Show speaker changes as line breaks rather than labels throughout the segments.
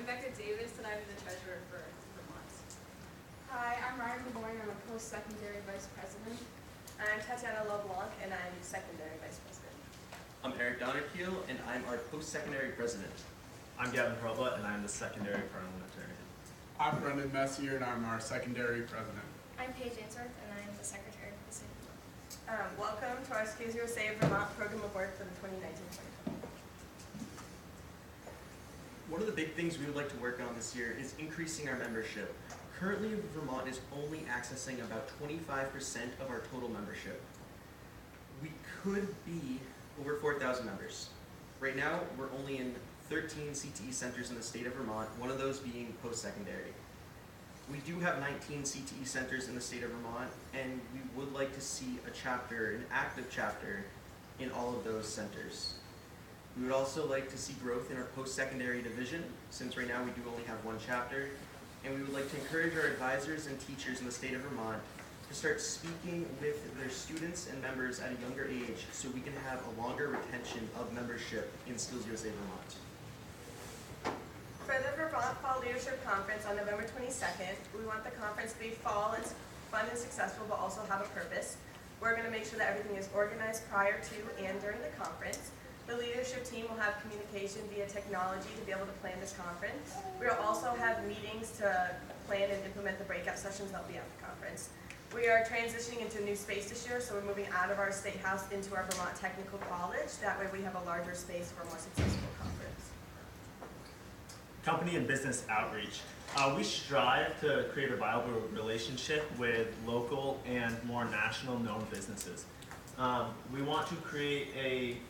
Becca Davis, and I'm the treasurer for Vermont.
Hi, I'm Ryan Lemoyne. I'm a post-secondary vice president.
I'm Tatiana LeBlanc, and I'm secondary vice president.
I'm Eric Donnerkiel, and I'm our post-secondary president.
I'm Gavin Probla, and I'm the secondary parliamentarian.
I'm Brendan Messier, and I'm our secondary president.
I'm Paige Ainsworth, and I am the secretary of the city.
Welcome to our SkillsUSA Vermont program of work for the 2019-2020.
One of the big things we would like to work on this year is increasing our membership. Currently, Vermont is only accessing about 25% of our total membership. We could be over 4,000 members. Right now, we're only in 13 CTE centers in the state of Vermont, one of those being post-secondary. We do have 19 CTE centers in the state of Vermont, and we would like to see a chapter, an active chapter, in all of those centers. We would also like to see growth in our post-secondary division, since right now we do only have one chapter, and we would like to encourage our advisors and teachers in the state of Vermont to start speaking with their students and members at a younger age so we can have a longer retention of membership in SkillsUSA Vermont.
For the Vermont Fall Leadership Conference on November 22nd, we want the conference to be fall and fun and successful, but also have a purpose. We're going to make sure that everything is organized prior to and during the conference. The leadership team will have communication via technology to be able to plan this conference. We'll also have meetings to plan and implement the breakout sessions that will be at the conference. We are transitioning into a new space this year, so we're moving out of our state house into our Vermont Technical College. That way we have a larger space for a more successful conference.
Company and business outreach. We strive to create a viable relationship with local and more national known businesses. We want to create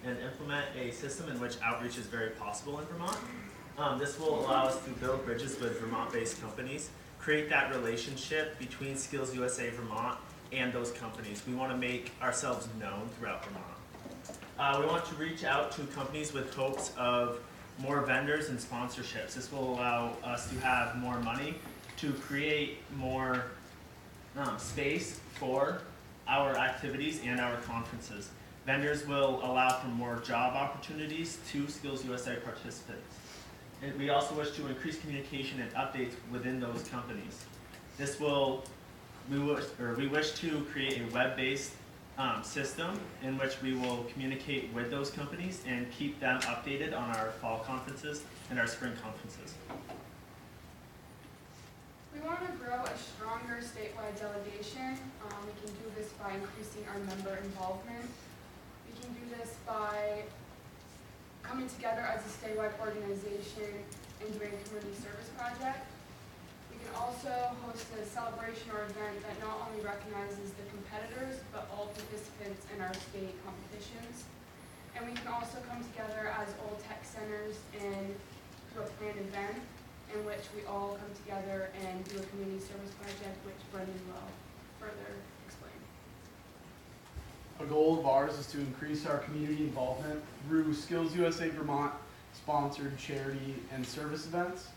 and implement a system in which outreach is very possible in Vermont. This will allow us to build bridges with Vermont-based companies, create that relationship between SkillsUSA Vermont and those companies. We want to make ourselves known throughout Vermont. We want to reach out to companies with hopes of more vendors and sponsorships. This will allow us to have more money to create more space for our activities and our conferences. Vendors will allow for more job opportunities to SkillsUSA participants. And we also wish to increase communication and updates within those companies. We wish to create a web-based system in which we will communicate with those companies and keep them updated on our fall conferences and our spring conferences.
We want to grow a stronger statewide delegation. We can do this by increasing our member involvement. We can do this by coming together as a statewide organization and doing a community service project. We can also host a celebration or event that not only recognizes the competitors, but all participants in our state competitions. And we can also come together as old tech centers and do a planned event in which we all come together and do a community service project, which Brendan will further explain.
A goal of ours is to increase our community involvement through SkillsUSA Vermont sponsored charity and service events.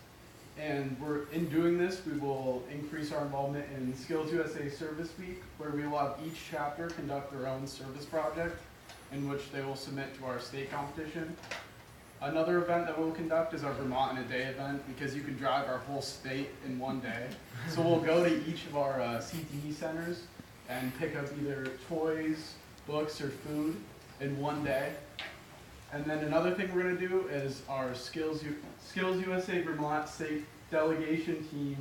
And in doing this, we will increase our involvement in SkillsUSA Service Week, where we will have each chapter conduct their own service project in which they will submit to our state competition. Another event that we'll conduct is our Vermont in a Day event, because you can drive our whole state in one day. So we'll go to each of our CTE centers and pick up either toys, books, or food in one day. And then another thing we're going to do is our SkillsUSA Vermont State Delegation Team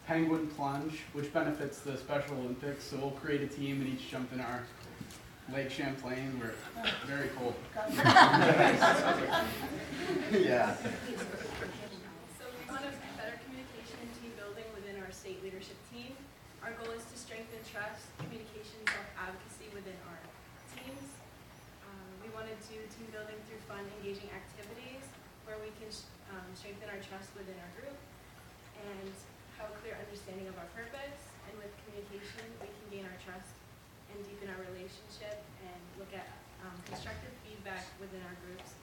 Penguin Plunge, which benefits the Special Olympics. So we'll create a team and each jump in our Lake Champlain. We're very cold.
Yeah.
So we want a better communication and team building within our state leadership team. Our goal is to strengthen trust, communication, and self-advocacy within our teams. We want to do team building through fun, engaging activities where we can strengthen our trust within our group and have a clear understanding of our purpose. And with communication, we can gain our trust and deepen our relationship and look at constructive feedback within our groups.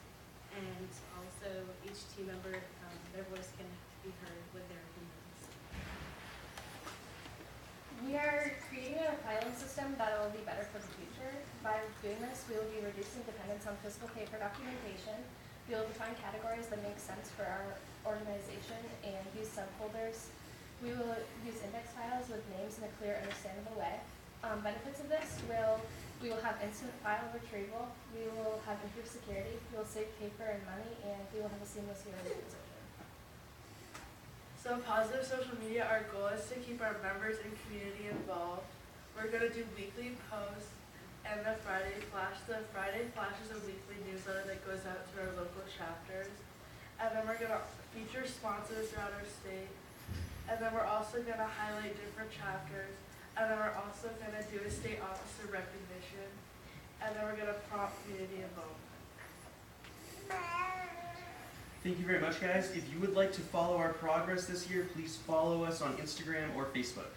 And also each team member, their voice can be heard with their opinions.
We are creating a filing system that will be better for the future. By doing this, we will be reducing dependence on physical paper documentation. Be able to find categories that make sense for our organization and use subfolders. We will use index files with names in a clear, understandable way. Benefits of this we will have instant file retrieval, we will have improved security, we will save paper and money, and we will have a seamless user transition.
So positive social media, our goal is to keep our members and community involved. We're going to do weekly posts and the Friday Flash. The Friday Flash is a weekly newsletter that goes out to our local chapters. And then we're going to feature sponsors throughout our state. And then we're also going to highlight different chapters. And then we're also going to do a state officer recognition. And then we're going to prompt community involvement.
Thank you very much, guys. If you would like to follow our progress this year, please follow us on Instagram or Facebook.